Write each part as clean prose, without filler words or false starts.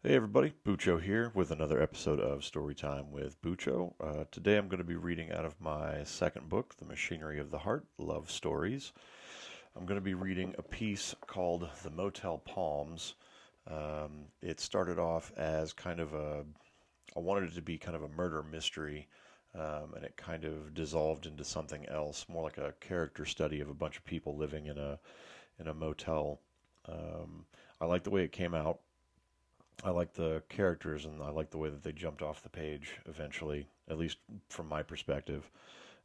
Hey everybody, Bucho here with another episode of Storytime with Bucho. Today I'm going to be reading out of my second book, The Machinery of the Heart, Love Stories. I'm going to be reading a piece called The Motel Palms. It started off as I wanted it to be kind of a murder mystery, and it kind of dissolved into something else, more like a character study of a bunch of people living in a motel. Um, I like the way it came out. I like the characters and I like the way that they jumped off the page eventually, at least from my perspective.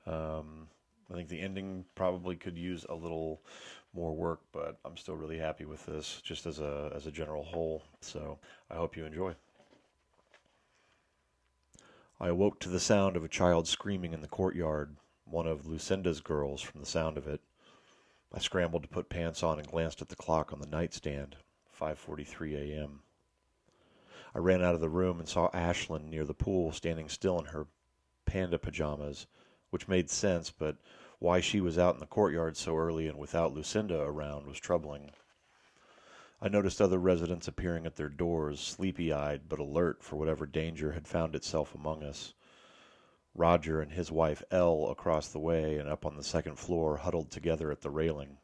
Um, I think the ending probably could use a little more work, but I'm still really happy with this just as a general whole. So I hope you enjoy. I awoke to the sound of a child screaming in the courtyard, one of Lucinda's girls from the sound of it. I scrambled to put pants on and glanced at the clock on the nightstand, 5:43 a.m. I ran out of the room and saw Ashlyn near the pool standing still in her panda pajamas, which made sense, but why she was out in the courtyard so early and without Lucinda around was troubling. I noticed other residents appearing at their doors, sleepy-eyed but alert for whatever danger had found itself among us. Roger and his wife Elle across the way and up on the second floor huddled together at the railing.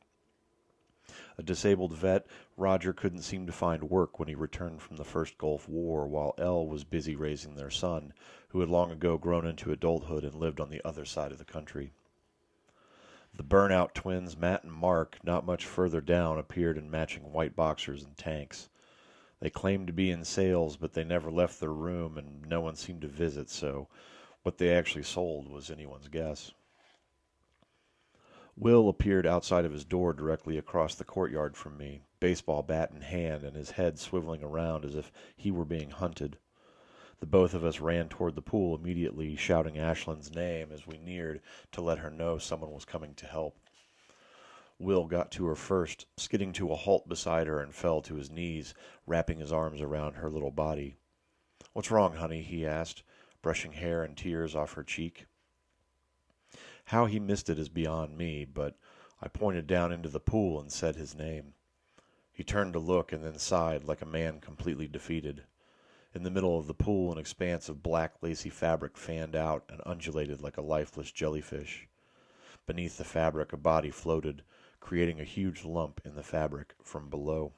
A disabled vet, Roger couldn't seem to find work when he returned from the first Gulf War, while Elle was busy raising their son, who had long ago grown into adulthood and lived on the other side of the country. The burnout twins, Matt and Mark, not much further down, appeared in matching white boxers and tanks. They claimed to be in sales, but they never left their room, and no one seemed to visit, so what they actually sold was anyone's guess. Will appeared outside of his door directly across the courtyard from me, baseball bat in hand and his head swiveling around as if he were being hunted. The both of us ran toward the pool immediately, shouting Ashlyn's name as we neared to let her know someone was coming to help. Will got to her first, skidding to a halt beside her and fell to his knees, wrapping his arms around her little body. "What's wrong, honey?" he asked, brushing hair and tears off her cheek. How he missed it is beyond me, but I pointed down into the pool and said his name. He turned to look and then sighed like a man completely defeated. In the middle of the pool an expanse of black lacy fabric fanned out and undulated like a lifeless jellyfish. Beneath the fabric a body floated, creating a huge lump in the fabric from below.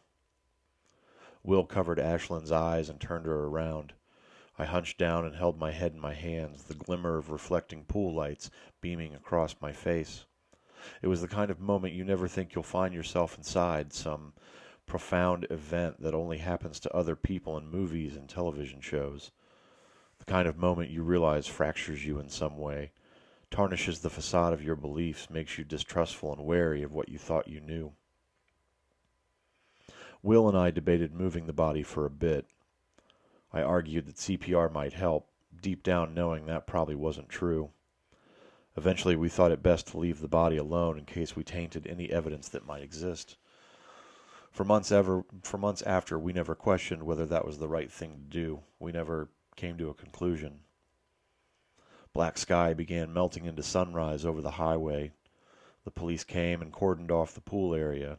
Will covered Ashlyn's eyes and turned her around. I hunched down and held my head in my hands, the glimmer of reflecting pool lights beaming across my face. It was the kind of moment you never think you'll find yourself inside, some profound event that only happens to other people in movies and television shows. The kind of moment you realize fractures you in some way, tarnishes the facade of your beliefs, makes you distrustful and wary of what you thought you knew. Will and I debated moving the body for a bit. I argued that CPR might help, deep down knowing that probably wasn't true. Eventually we thought it best to leave the body alone in case we tainted any evidence that might exist. For months after, we never questioned whether that was the right thing to do. We never came to a conclusion. Black sky began melting into sunrise over the highway. The police came and cordoned off the pool area.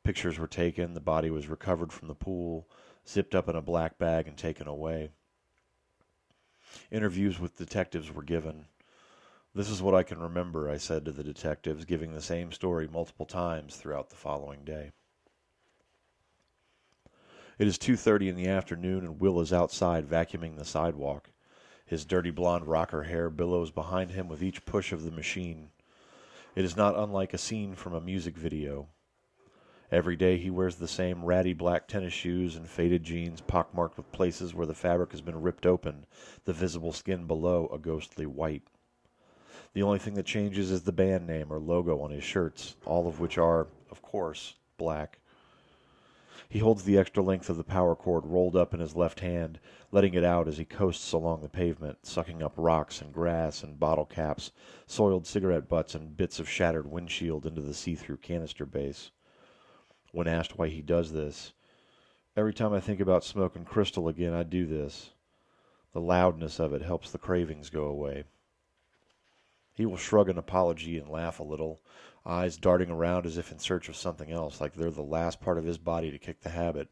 Pictures were taken, the body was recovered from the pool, zipped up in a black bag and taken away. Interviews with detectives were given. "This is what I can remember," I said to the detectives, giving the same story multiple times throughout the following day. It is 2:30 in the afternoon and Will is outside vacuuming the sidewalk. His dirty blonde rocker hair billows behind him with each push of the machine. It is not unlike a scene from a music video. Every day he wears the same ratty black tennis shoes and faded jeans pockmarked with places where the fabric has been ripped open, the visible skin below a ghostly white. The only thing that changes is the band name or logo on his shirts, all of which are, of course, black. He holds the extra length of the power cord rolled up in his left hand, letting it out as he coasts along the pavement, sucking up rocks and grass and bottle caps, soiled cigarette butts and bits of shattered windshield into the see-through canister base. When asked why he does this, "Every time I think about smoking crystal again, I do this. The loudness of it helps the cravings go away." He will shrug an apology and laugh a little, eyes darting around as if in search of something else, like they're the last part of his body to kick the habit.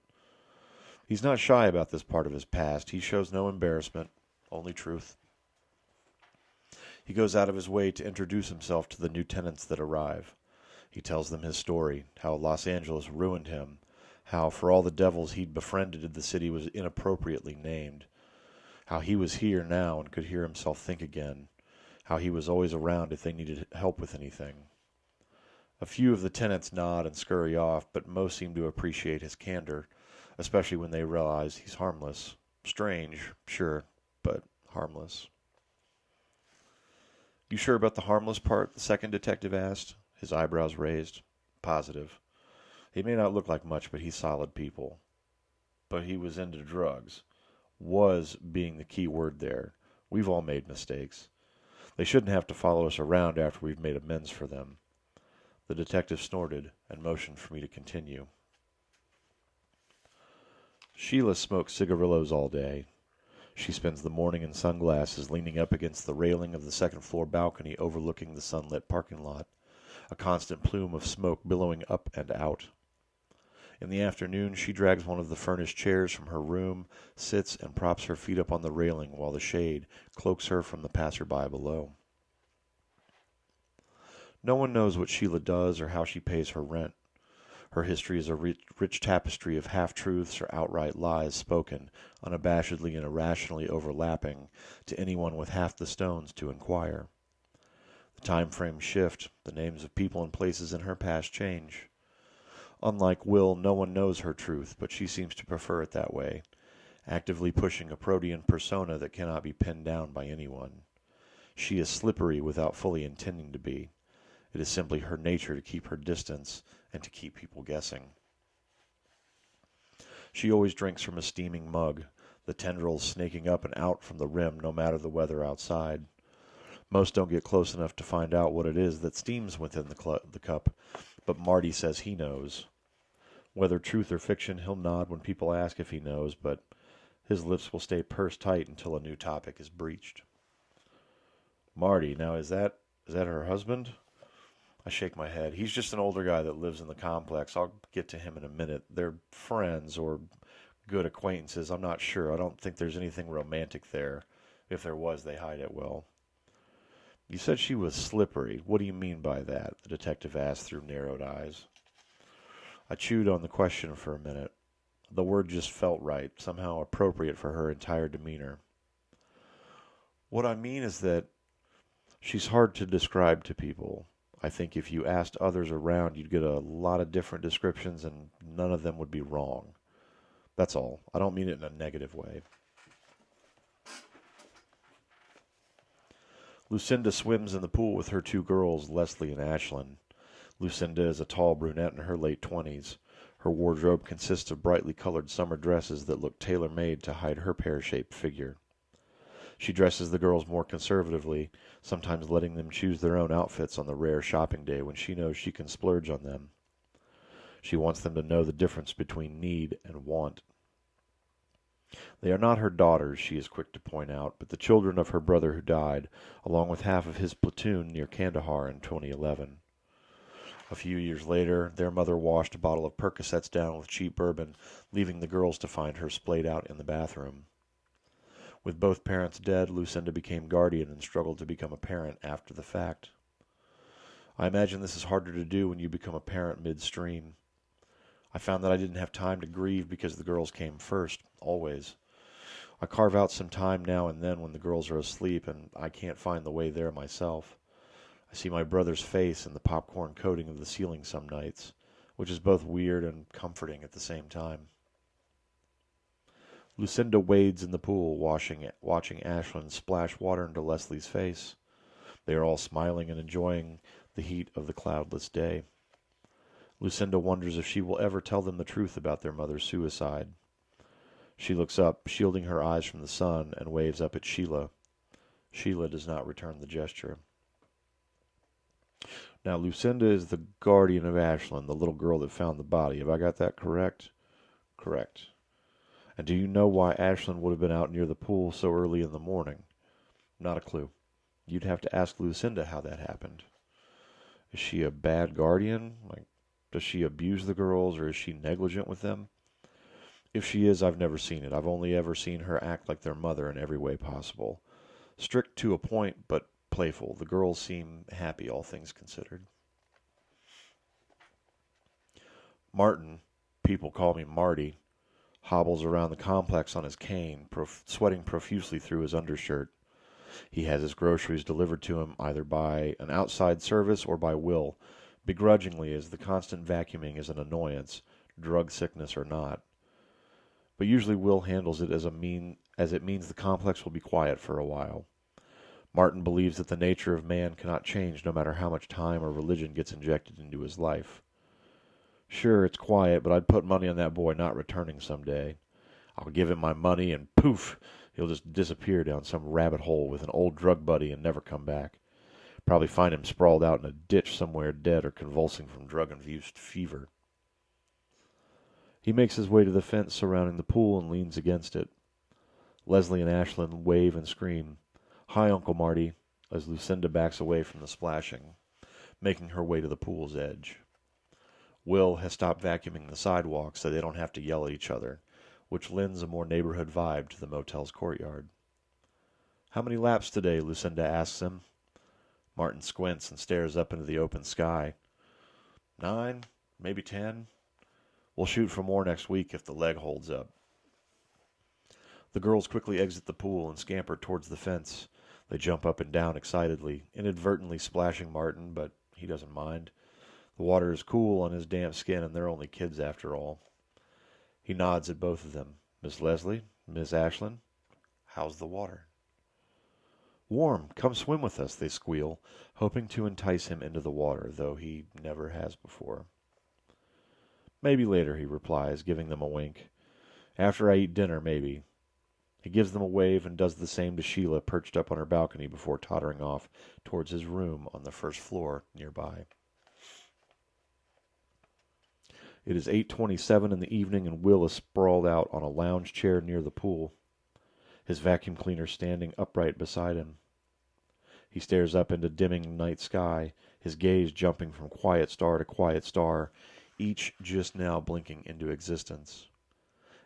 He's not shy about this part of his past. He shows no embarrassment, only truth. He goes out of his way to introduce himself to the new tenants that arrive. He tells them his story, how Los Angeles ruined him, how for all the devils he'd befriended the city was inappropriately named, how he was here now and could hear himself think again, how he was always around if they needed help with anything. A few of the tenants nod and scurry off, but most seem to appreciate his candor, especially when they realize he's harmless. Strange, sure, but harmless. You sure about the harmless part? The second detective asked, his eyebrows raised. Positive. He may not look like much, but he's solid people. But he was into drugs. Was being the key word there. We've all made mistakes. They shouldn't have to follow us around after we've made amends for them. The detective snorted and motioned for me to continue. Sheila smokes cigarillos all day. She spends the morning in sunglasses leaning up against the railing of the second-floor balcony overlooking the sunlit parking lot, a constant plume of smoke billowing up and out. In the afternoon, she drags one of the furnished chairs from her room, sits and props her feet up on the railing while the shade cloaks her from the passerby below. No one knows what Sheila does or how she pays her rent. Her history is a rich tapestry of half-truths or outright lies spoken, unabashedly and irrationally overlapping, to anyone with half the stones to inquire. The time frames shift, the names of people and places in her past change. Unlike Will, no one knows her truth, but she seems to prefer it that way, actively pushing a protean persona that cannot be pinned down by anyone. She is slippery without fully intending to be. It is simply her nature to keep her distance and to keep people guessing. She always drinks from a steaming mug, the tendrils snaking up and out from the rim no matter the weather outside. Most don't get close enough to find out what it is that steams within the cup, but Marty says he knows. Whether truth or fiction, he'll nod when people ask if he knows, but his lips will stay pursed tight until a new topic is breached. Marty, now is that her husband? I shake my head. He's just an older guy that lives in the complex. I'll get to him in a minute. They're friends or good acquaintances. I'm not sure. I don't think there's anything romantic there. If there was, they hide it well. You said she was slippery. What do you mean by that? The detective asked through narrowed eyes. I chewed on the question for a minute. The word just felt right, somehow appropriate for her entire demeanor. What I mean is that she's hard to describe to people. I think if you asked others around, you'd get a lot of different descriptions and none of them would be wrong. That's all. I don't mean it in a negative way. Lucinda swims in the pool with her two girls, Leslie and Ashlyn. Lucinda is a tall brunette in her late 20s. Her wardrobe consists of brightly colored summer dresses that look tailor-made to hide her pear-shaped figure. She dresses the girls more conservatively, sometimes letting them choose their own outfits on the rare shopping day when she knows she can splurge on them. She wants them to know the difference between need and want. They are not her daughters, she is quick to point out, but the children of her brother who died, along with half of his platoon near Kandahar in 2011. A few years later, their mother washed a bottle of Percocets down with cheap bourbon, leaving the girls to find her splayed out in the bathroom. With both parents dead, Lucinda became guardian and struggled to become a parent after the fact. I imagine this is harder to do when you become a parent midstream. I found that I didn't have time to grieve because the girls came first, always. I carve out some time now and then when the girls are asleep and I can't find the way there myself. I see my brother's face in the popcorn coating of the ceiling some nights, which is both weird and comforting at the same time. Lucinda wades in the pool, watching Ashlyn splash water into Leslie's face. They are all smiling and enjoying the heat of the cloudless day. Lucinda wonders if she will ever tell them the truth about their mother's suicide. She looks up, shielding her eyes from the sun, and waves up at Sheila. Sheila does not return the gesture. Now, Lucinda is the guardian of Ashlyn, the little girl that found the body. Have I got that correct? Correct. And do you know why Ashlyn would have been out near the pool so early in the morning? Not a clue. You'd have to ask Lucinda how that happened. Is she a bad guardian? Does she abuse the girls, or is she negligent with them? If she is, I've never seen it. I've only ever seen her act like their mother in every way possible. Strict to a point, but playful. The girls seem happy, all things considered. Martin, people call me Marty, hobbles around the complex on his cane, sweating profusely through his undershirt. He has his groceries delivered to him either by an outside service or by Will, begrudgingly, as the constant vacuuming is an annoyance, drug sickness or not. But usually Will handles it as it means the complex will be quiet for a while. Martin believes that the nature of man cannot change no matter how much time or religion gets injected into his life. Sure, it's quiet, but I'd put money on that boy not returning someday. I'll give him my money, and poof, he'll just disappear down some rabbit hole with an old drug buddy and never come back. Probably find him sprawled out in a ditch somewhere dead or convulsing from drug-induced fever. He makes his way to the fence surrounding the pool and leans against it. Leslie and Ashlyn wave and scream, "Hi, Uncle Marty," as Lucinda backs away from the splashing, making her way to the pool's edge. Will has stopped vacuuming the sidewalk so they don't have to yell at each other, which lends a more neighborhood vibe to the motel's courtyard. "How many laps today?" Lucinda asks him. Martin squints and stares up into the open sky. 9, maybe 10. We'll shoot for more next week if the leg holds up. The girls quickly exit the pool and scamper towards the fence. They jump up and down excitedly, inadvertently splashing Martin, but he doesn't mind. The water is cool on his damp skin, and they're only kids after all. He nods at both of them. "Miss Leslie, Miss Ashlyn, how's the water?" "Warm. Come swim with us," they squeal, hoping to entice him into the water, though he never has before. "Maybe later," he replies, giving them a wink. "After I eat dinner, maybe." He gives them a wave and does the same to Sheila, perched up on her balcony before tottering off towards his room on the first floor nearby. It is 8:27 in the evening, and Will is sprawled out on a lounge chair near the pool, his vacuum cleaner standing upright beside him. He stares up into dimming night sky, his gaze jumping from quiet star to quiet star, each just now blinking into existence.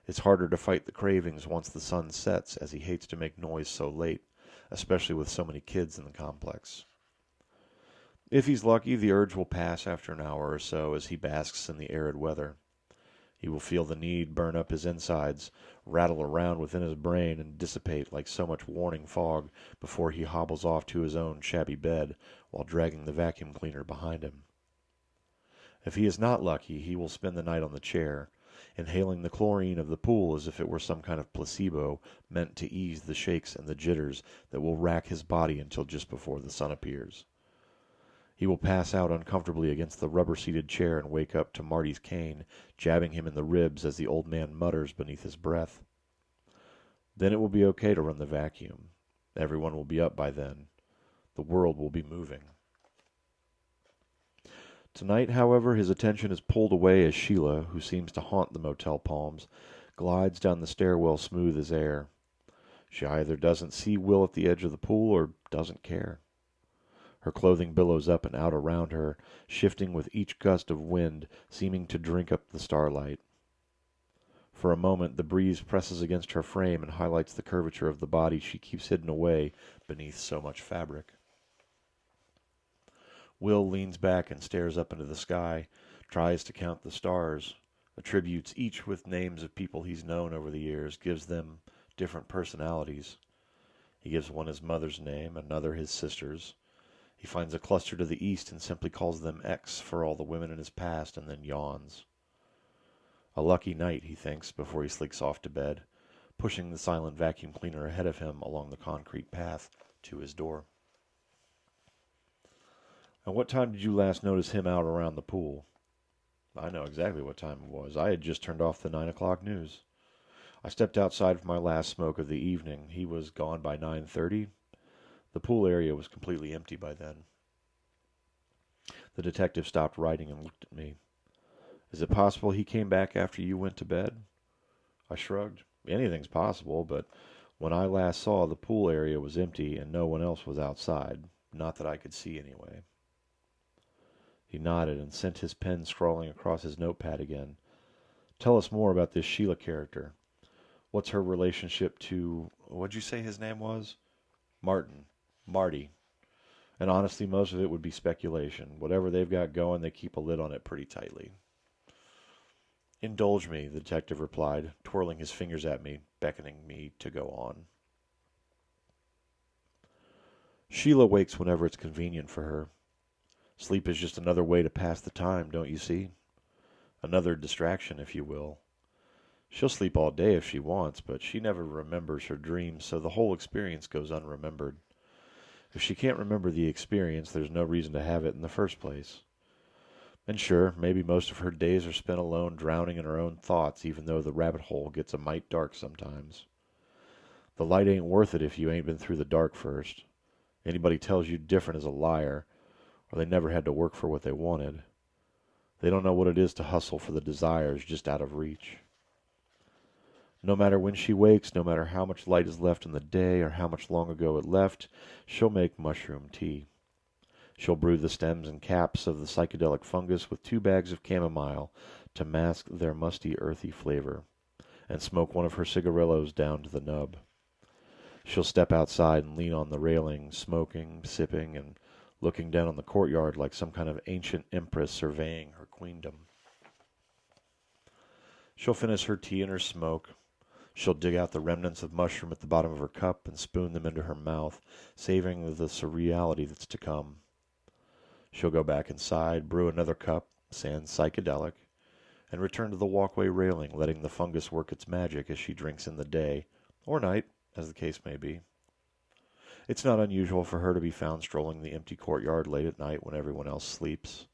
It's harder to fight the cravings once the sun sets, as he hates to make noise so late, especially with so many kids in the complex. If he's lucky, the urge will pass after an hour or so as he basks in the arid weather. He will feel the need burn up his insides, rattle around within his brain, and dissipate like so much warning fog before he hobbles off to his own shabby bed while dragging the vacuum cleaner behind him. If he is not lucky, he will spend the night on the chair, inhaling the chlorine of the pool as if it were some kind of placebo meant to ease the shakes and the jitters that will rack his body until just before the sun appears. He will pass out uncomfortably against the rubber-seated chair and wake up to Marty's cane jabbing him in the ribs as the old man mutters beneath his breath. Then it will be okay to run the vacuum. Everyone will be up by then. The world will be moving. Tonight, however, his attention is pulled away as Sheila, who seems to haunt the motel palms, glides down the stairwell smooth as air. She either doesn't see Will at the edge of the pool or doesn't care. Her clothing billows up and out around her, shifting with each gust of wind, seeming to drink up the starlight. For a moment the breeze presses against her frame and highlights the curvature of the body she keeps hidden away beneath so much fabric. Will leans back and stares up into the sky, tries to count the stars, attributes each with names of people he's known over the years, gives them different personalities. He gives one his mother's name, another his sister's. He finds a cluster to the east and simply calls them X for all the women in his past, and then yawns. A lucky night, he thinks, before he slinks off to bed, pushing the silent vacuum cleaner ahead of him along the concrete path to his door. "At what time did you last notice him out around the pool?" I know exactly what time it was. I had just turned off the 9 o'clock news. I stepped outside for my last smoke of the evening. He was gone by 9:30. The pool area was completely empty by then. The detective stopped writing and looked at me. "Is it possible he came back after you went to bed?" I shrugged. "Anything's possible, but when I last saw, the pool area was empty and no one else was outside. Not that I could see anyway." He nodded and sent his pen scrawling across his notepad again. Tell us more about this Sheila character. What's her relationship to, what'd you say his name was? Martin. Marty. And honestly, most of it would be speculation. Whatever they've got going, they keep a lid on it pretty tightly. Indulge me, the detective replied, twirling his fingers at me, beckoning me to go on. Sheila wakes whenever it's convenient for her. Sleep is just another way to pass the time, don't you see? Another distraction, if you will. She'll sleep all day if she wants, but she never remembers her dreams, so the whole experience goes unremembered. If she can't remember the experience, there's no reason to have it in the first place. And sure, maybe most of her days are spent alone drowning in her own thoughts, even though the rabbit hole gets a mite dark sometimes. The light ain't worth it if you ain't been through the dark first. Anybody tells you different is a liar, or they never had to work for what they wanted. They don't know what it is to hustle for the desires just out of reach. No matter when she wakes, no matter how much light is left in the day or how much long ago it left, she'll make mushroom tea. She'll brew the stems and caps of the psychedelic fungus with 2 bags of chamomile to mask their musty, earthy flavor, and smoke one of her cigarillos down to the nub. She'll step outside and lean on the railing, smoking, sipping, and looking down on the courtyard like some kind of ancient empress surveying her queendom. She'll finish her tea and her smoke. She'll dig out the remnants of mushroom at the bottom of her cup and spoon them into her mouth, saving the surreality that's to come. She'll go back inside, brew another cup, sans psychedelic, and return to the walkway railing, letting the fungus work its magic as she drinks in the day, or night, as the case may be. It's not unusual for her to be found strolling the empty courtyard late at night when everyone else sleeps.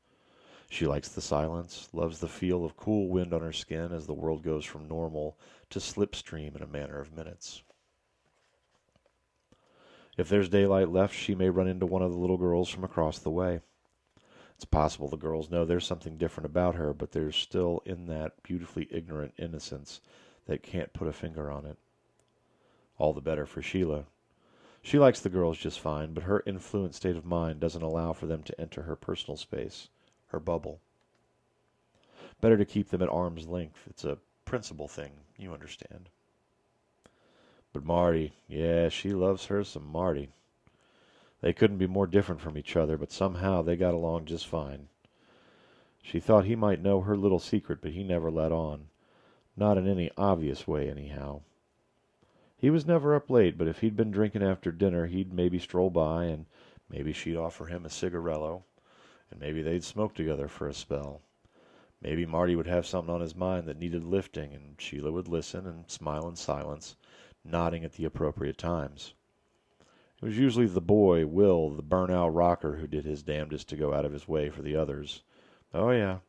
She likes the silence, loves the feel of cool wind on her skin as the world goes from normal to slipstream in a matter of minutes. If there's daylight left, she may run into one of the little girls from across the way. It's possible the girls know there's something different about her, but there's still in that beautifully ignorant innocence that can't put a finger on it. All the better for Sheila. She likes the girls just fine, but her influent state of mind doesn't allow for them to enter her personal space, her bubble. Better to keep them at arm's length. It's a principle thing, you understand. But Marty, yeah, she loves her some Marty. They couldn't be more different from each other, but somehow they got along just fine. She thought he might know her little secret, but he never let on. Not in any obvious way, anyhow. He was never up late, but if he'd been drinking after dinner, he'd maybe stroll by, and maybe she'd offer him a cigarello, and maybe they'd smoke together for a spell. Maybe Marty would have something on his mind that needed lifting, and Sheila would listen and smile in silence, nodding at the appropriate times. It was usually the boy, Will, the burnt-out rocker, who did his damnedest to go out of his way for the others. Oh, yeah.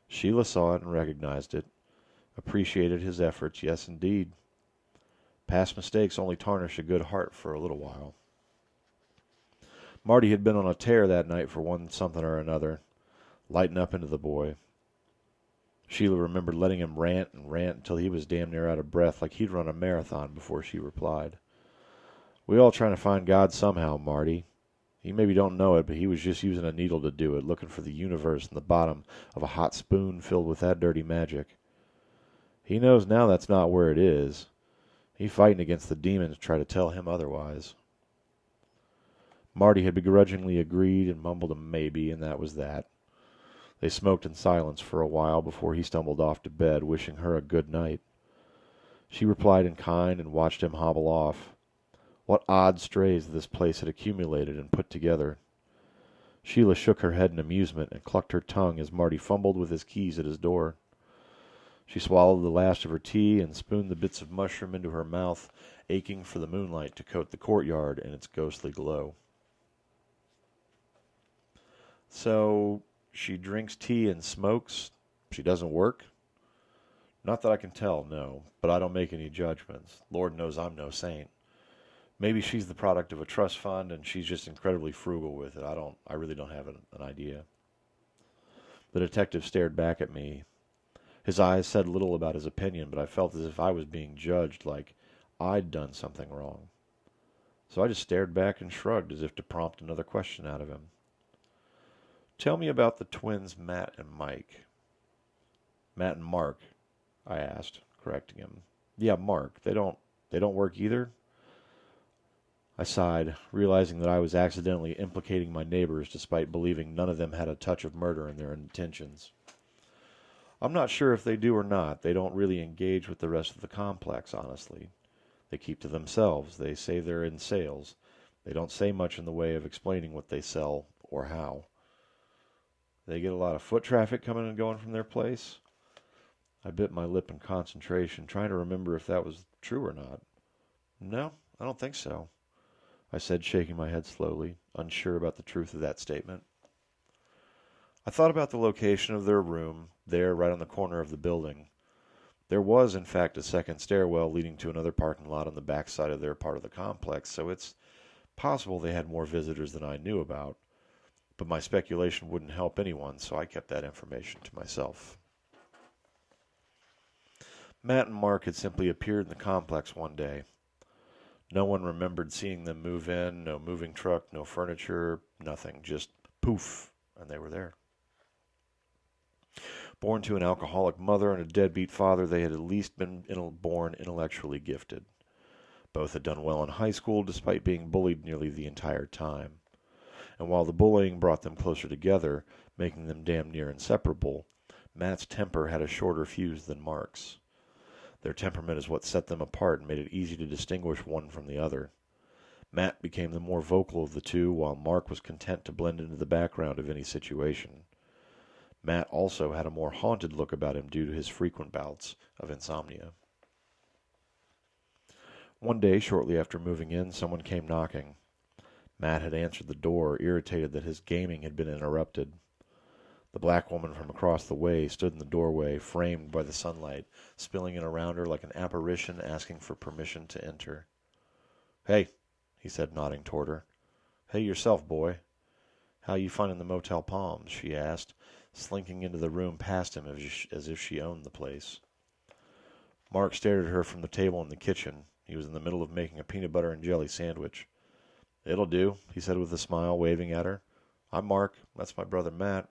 Sheila saw it and recognized it. Appreciated his efforts, yes, indeed. Past mistakes only tarnish a good heart for a little while. Marty had been on a tear that night for one something or another, lighting up into the boy. Sheila remembered letting him rant and rant until he was damn near out of breath, like he'd run a marathon before she replied. "We all trying to find God somehow, Marty. He maybe don't know it, but he was just using a needle to do it, looking for the universe in the bottom of a hot spoon filled with that dirty magic. He knows now that's not where it is. He's fighting against the demons to try to tell him otherwise." Marty had begrudgingly agreed and mumbled a maybe, and that was that. They smoked in silence for a while before he stumbled off to bed, wishing her a good night. She replied in kind and watched him hobble off. What odd strays this place had accumulated and put together. Sheila shook her head in amusement and clucked her tongue as Marty fumbled with his keys at his door. She swallowed the last of her tea and spooned the bits of mushroom into her mouth, aching for the moonlight to coat the courtyard in its ghostly glow. "So she drinks tea and smokes. She doesn't work?" "Not that I can tell, no. But I don't make any judgments. Lord knows I'm no saint. Maybe she's the product of a trust fund and she's just incredibly frugal with it. I really don't have an idea." The detective stared back at me. His eyes said little about his opinion, but I felt as if I was being judged, like I'd done something wrong. So I just stared back and shrugged as if to prompt another question out of him. "Tell me about the twins Matt and Mike." "Matt and Mark." I asked, correcting him. Yeah, Mark. They don't work either? I sighed, realizing that I was accidentally implicating my neighbors despite believing none of them had a touch of murder in their intentions. I'm not sure if they do or not. They don't really engage with the rest of the complex, honestly. They keep to themselves. They say they're in sales. They don't say much in the way of explaining what they sell or how. They get a lot of foot traffic coming and going from their place. I bit my lip in concentration, trying to remember if that was true or not. No, I don't think so, I said, shaking my head slowly, unsure about the truth of that statement. I thought about the location of their room, there right on the corner of the building. There was, in fact, a second stairwell leading to another parking lot on the back side of their part of the complex, so it's possible they had more visitors than I knew about. But my speculation wouldn't help anyone, so I kept that information to myself. Matt and Mark had simply appeared in the complex one day. No one remembered seeing them move in, no moving truck, no furniture, nothing, just poof, and they were there. Born to an alcoholic mother and a deadbeat father, they had at least been born intellectually gifted. Both had done well in high school, despite being bullied nearly the entire time. And while the bullying brought them closer together, making them damn near inseparable, Matt's temper had a shorter fuse than Mark's. Their temperament is what set them apart and made it easy to distinguish one from the other. Matt became the more vocal of the two, while Mark was content to blend into the background of any situation. Matt also had a more haunted look about him due to his frequent bouts of insomnia. One day, shortly after moving in, someone came knocking. Matt had answered the door, irritated that his gaming had been interrupted. The black woman from across the way stood in the doorway, framed by the sunlight, spilling in around her like an apparition asking for permission to enter. "Hey," he said, nodding toward her. "Hey yourself, boy. How you finding the Motel Palms?" she asked, slinking into the room past him as if she owned the place. Mark stared at her from the table in the kitchen. He was in the middle of making a peanut butter and jelly sandwich. "It'll do," he said with a smile, waving at her. "I'm Mark. That's my brother Matt."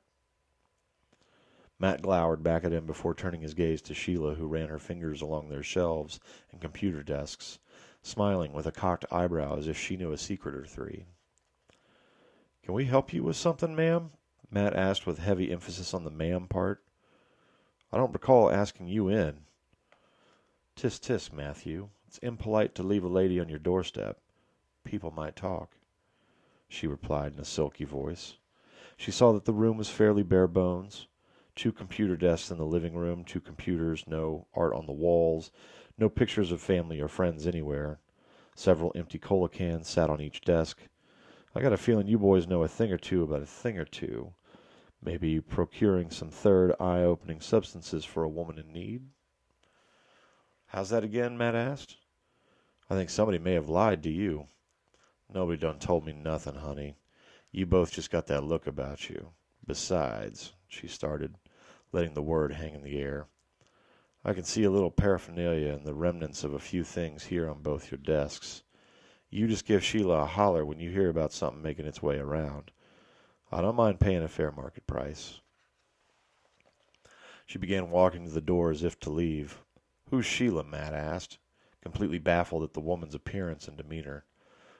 Matt glowered back at him before turning his gaze to Sheila, who ran her fingers along their shelves and computer desks, smiling with a cocked eyebrow as if she knew a secret or three. "Can we help you with something, ma'am?" Matt asked with heavy emphasis on the ma'am part. "I don't recall asking you in." "Tisk, tisk, Matthew. It's impolite to leave a lady on your doorstep. People might talk," she replied in a silky voice. She saw that the room was fairly bare bones. 2 computer desks in the living room, 2 computers, no art on the walls, no pictures of family or friends anywhere. Several empty cola cans sat on each desk. "I got a feeling you boys know a thing or two about a thing or two. Maybe procuring some third eye-opening substances for a woman in need?" "How's that again?" Matt asked. "I think somebody may have lied to you." "Nobody done told me nothing, honey. You both just got that look about you. Besides," she started, letting the word hang in the air, "I can see a little paraphernalia and the remnants of a few things here on both your desks. You just give Sheila a holler when you hear about something making its way around. I don't mind paying a fair market price." She began walking to the door as if to leave. "Who's Sheila?" Matt asked, completely baffled at the woman's appearance and demeanor.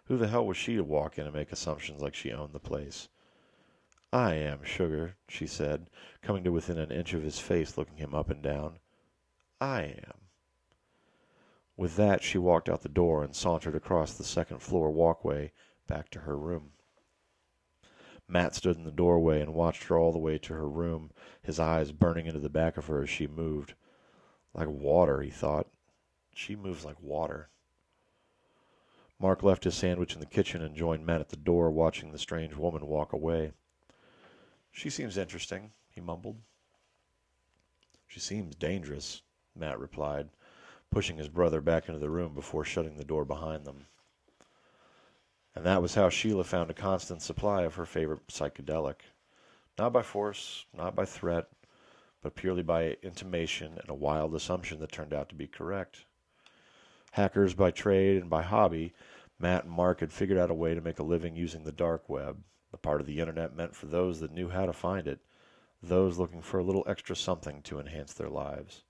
Who the hell was she to walk in and make assumptions like she owned the place? "I am, sugar," she said, coming to within an inch of his face, looking him up and down. "I am." With that, she walked out the door and sauntered across the second-floor walkway back to her room. Matt stood in the doorway and watched her all the way to her room, his eyes burning into the back of her as she moved. Like water, he thought. She moves like water. Mark left his sandwich in the kitchen and joined Matt at the door, watching the strange woman walk away. "She seems interesting," he mumbled. "She seems dangerous," Matt replied, pushing his brother back into the room before shutting the door behind them. And that was how Sheila found a constant supply of her favorite psychedelic. Not by force, not by threat, but purely by intimation and a wild assumption that turned out to be correct. Hackers by trade and by hobby, Matt and Mark had figured out a way to make a living using the dark web, the part of the internet meant for those that knew how to find it, those looking for a little extra something to enhance their lives.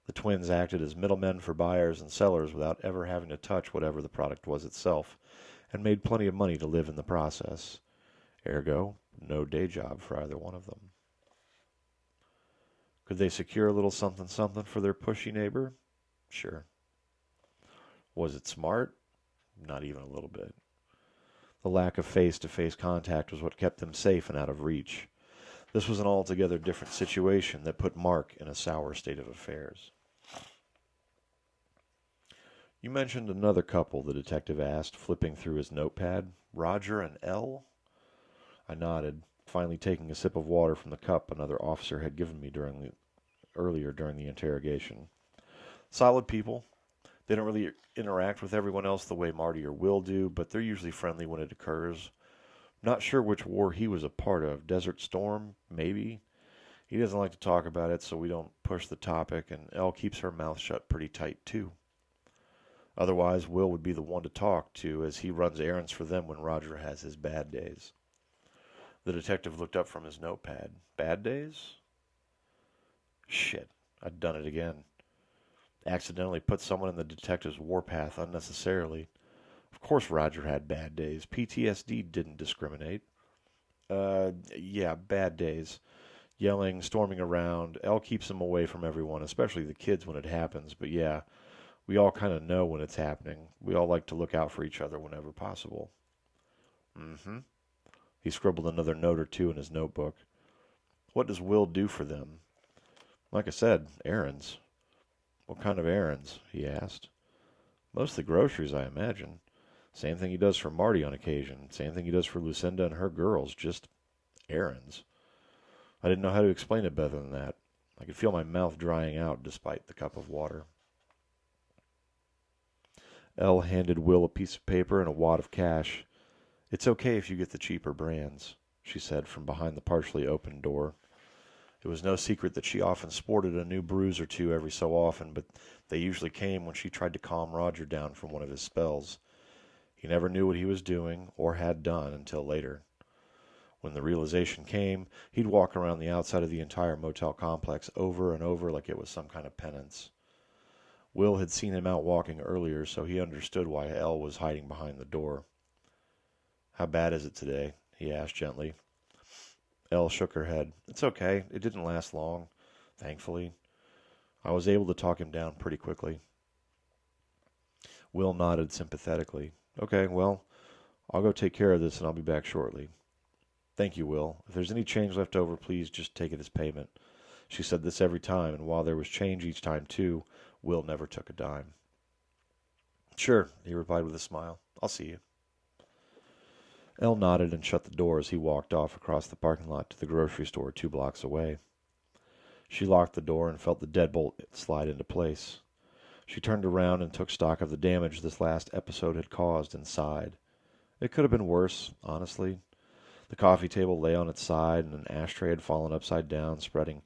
The twins acted as middlemen for buyers and sellers without ever having to touch whatever the product was itself, and made plenty of money to live in the process. Ergo, no day job for either one of them. Could they secure a little something something for their pushy neighbor? Sure. Was it smart? Not even a little bit. The lack of face-to-face contact was what kept them safe and out of reach. This was an altogether different situation that put Mark in a sour state of affairs. You mentioned another couple, the detective asked, flipping through his notepad. Roger and Elle? I nodded, finally taking a sip of water from the cup another officer had given me earlier during the interrogation. Solid people. They don't really interact with everyone else the way Marty or Will do, but they're usually friendly when it occurs. Not sure which war he was a part of. Desert Storm? Maybe. He doesn't like to talk about it, so we don't push the topic, and Elle keeps her mouth shut pretty tight, too. Otherwise, Will would be the one to talk to, as he runs errands for them when Roger has his bad days. The detective looked up from his notepad. Bad days? Shit, I'd done it again. Accidentally put someone in the detective's warpath unnecessarily. Of course Roger had bad days. PTSD didn't discriminate. Yeah, bad days. Yelling, storming around. Elle keeps him away from everyone, especially the kids when it happens. But yeah, we all kind of know when it's happening. We all like to look out for each other whenever possible. Mm-hmm. He scribbled another note or two in his notebook. What does Will do for them? Like I said, errands. What kind of errands? He asked. Mostly groceries, I imagine. Same thing he does for Marty on occasion. Same thing he does for Lucinda and her girls. Just errands. I didn't know how to explain it better than that. I could feel my mouth drying out despite the cup of water. Elle handed Will a piece of paper and a wad of cash. It's okay if you get the cheaper brands, she said from behind the partially opened door. It was no secret that she often sported a new bruise or two every so often, but they usually came when she tried to calm Roger down from one of his spells. He never knew what he was doing, or had done, until later. When the realization came, he'd walk around the outside of the entire motel complex over and over like it was some kind of penance. Will had seen him out walking earlier, so he understood why Elle was hiding behind the door. How bad is it today? He asked gently. Elle shook her head. It's okay. It didn't last long, thankfully. I was able to talk him down pretty quickly. Will nodded sympathetically. Okay, well, I'll go take care of this and I'll be back shortly. Thank you, Will. If there's any change left over, please just take it as payment. She said this every time, and while there was change each time, too, Will never took a dime. Sure, he replied with a smile. I'll see you. Elle nodded and shut the door as he walked off across the parking lot to the grocery store 2 blocks away. She locked the door and felt the deadbolt slide into place. She turned around and took stock of the damage this last episode had caused and sighed. It could have been worse, honestly. The coffee table lay on its side and an ashtray had fallen upside down, spreading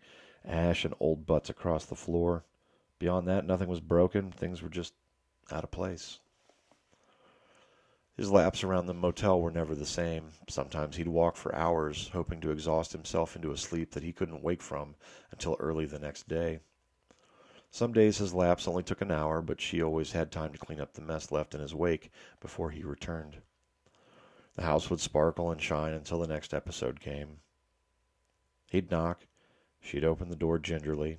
ash and old butts across the floor. Beyond that, nothing was broken. Things were just out of place. His laps around the motel were never the same. Sometimes he'd walk for hours, hoping to exhaust himself into a sleep that he couldn't wake from until early the next day. Some days his laps only took an hour, but she always had time to clean up the mess left in his wake before he returned. The house would sparkle and shine until the next episode came. He'd knock. She'd open the door gingerly.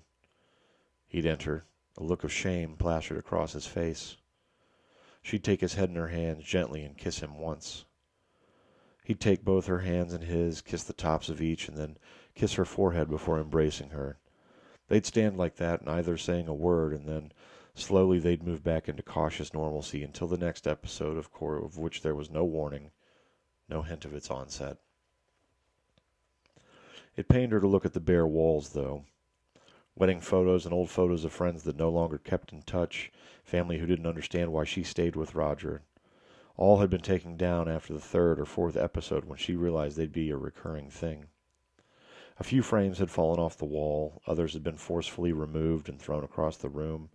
He'd enter. A look of shame plastered across his face. She'd take his head in her hands gently and kiss him once. He'd take both her hands in his, kiss the tops of each, and then kiss her forehead before embracing her. They'd stand like that, neither saying a word, and then slowly they'd move back into cautious normalcy until the next episode, of which there was no warning, no hint of its onset. It pained her to look at the bare walls, though. Wedding photos and old photos of friends that no longer kept in touch, family who didn't understand why she stayed with Roger. All had been taken down after the 3rd or 4th episode when she realized they'd be a recurring thing. A few frames had fallen off the wall, others had been forcefully removed and thrown across the room.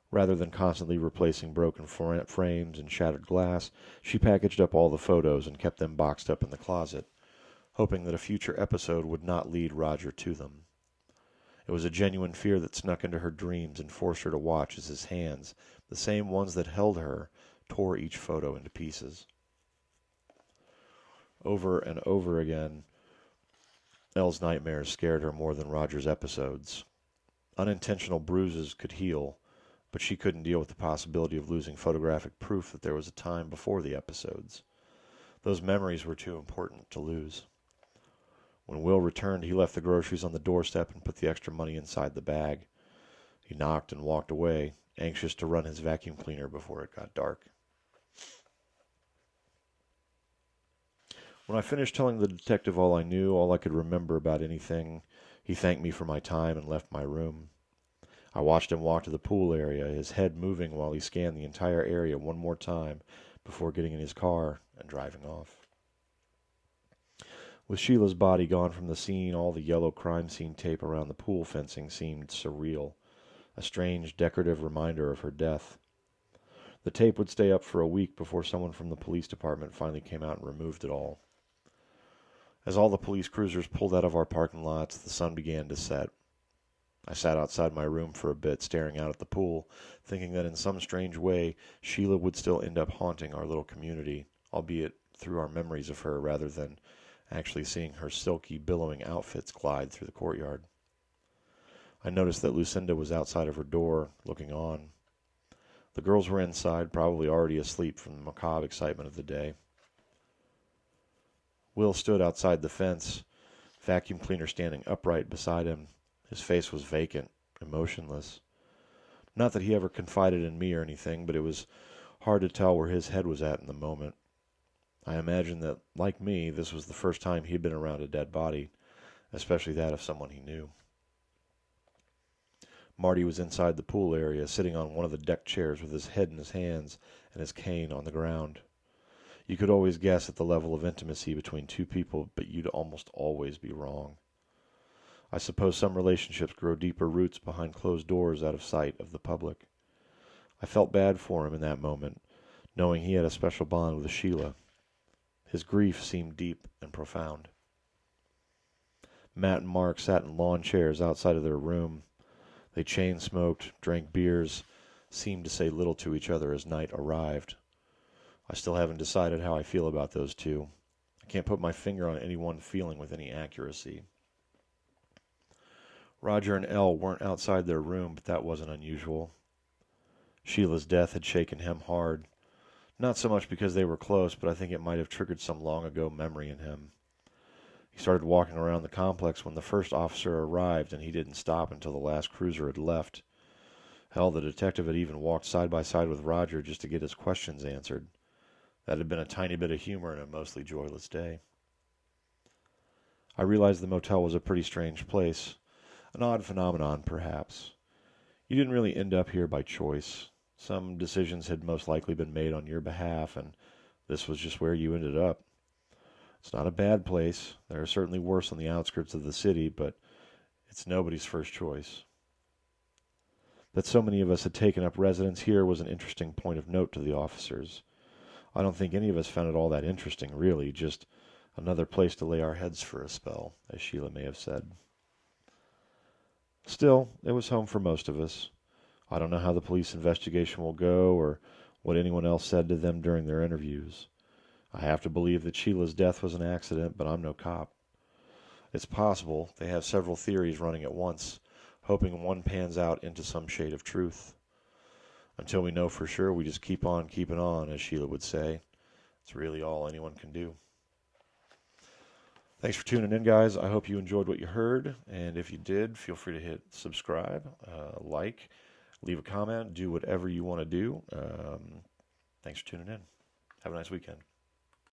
Rather than constantly replacing broken frames and shattered glass, she packaged up all the photos and kept them boxed up in the closet, hoping that a future episode would not lead Roger to them. It was a genuine fear that snuck into her dreams and forced her to watch as his hands, the same ones that held her, tore each photo into pieces. Over and over again, Elle's nightmares scared her more than Roger's episodes. Unintentional bruises could heal, but she couldn't deal with the possibility of losing photographic proof that there was a time before the episodes. Those memories were too important to lose. When Will returned, he left the groceries on the doorstep and put the extra money inside the bag. He knocked and walked away, anxious to run his vacuum cleaner before it got dark. When I finished telling the detective all I knew, all I could remember about anything, he thanked me for my time and left my room. I watched him walk to the pool area, his head moving while he scanned the entire area one more time before getting in his car and driving off. With Sheila's body gone from the scene, all the yellow crime scene tape around the pool fencing seemed surreal, a strange decorative reminder of her death. The tape would stay up for a week before someone from the police department finally came out and removed it all. As all the police cruisers pulled out of our parking lots, the sun began to set. I sat outside my room for a bit, staring out at the pool, thinking that in some strange way Sheila would still end up haunting our little community, albeit through our memories of her rather than actually seeing her silky, billowing outfits glide through the courtyard. I noticed that Lucinda was outside of her door, looking on. The girls were inside, probably already asleep from the macabre excitement of the day. Will stood outside the fence, vacuum cleaner standing upright beside him. His face was vacant, emotionless. Not that he ever confided in me or anything, but it was hard to tell where his head was at in the moment. I imagined that, like me, this was the first time he'd been around a dead body, especially that of someone he knew. Marty was inside the pool area, sitting on one of the deck chairs with his head in his hands and his cane on the ground. You could always guess at the level of intimacy between two people, but you'd almost always be wrong. I suppose some relationships grow deeper roots behind closed doors out of sight of the public. I felt bad for him in that moment, knowing he had a special bond with Sheila. His grief seemed deep and profound. Matt and Mark sat in lawn chairs outside of their room. They chain-smoked, drank beers, seemed to say little to each other as night arrived. I still haven't decided how I feel about those two. I can't put my finger on any one feeling with any accuracy. Roger and Elle weren't outside their room, but that wasn't unusual. Sheila's death had shaken him hard. Not so much because they were close, but I think it might have triggered some long-ago memory in him. He started walking around the complex when the first officer arrived, and he didn't stop until the last cruiser had left. Hell, the detective had even walked side by side with Roger just to get his questions answered. That had been a tiny bit of humor in a mostly joyless day. I realized the motel was a pretty strange place. An odd phenomenon, perhaps. You didn't really end up here by choice. Some decisions had most likely been made on your behalf, and this was just where you ended up. It's not a bad place. There are certainly worse on the outskirts of the city, but it's nobody's first choice. That so many of us had taken up residence here was an interesting point of note to the officers. I don't think any of us found it all that interesting, really, just another place to lay our heads for a spell, as Sheila may have said. Still, it was home for most of us. I don't know how the police investigation will go or what anyone else said to them during their interviews. I have to believe that Sheila's death was an accident, but I'm no cop. It's possible they have several theories running at once, hoping one pans out into some shade of truth. Until we know for sure, we just keep on keeping on, as Sheila would say. It's really all anyone can do. Thanks for tuning in, guys. I hope you enjoyed what you heard, and if you did, feel free to hit subscribe, like, leave a comment, do whatever you want to do. Thanks for tuning in. Have a nice weekend.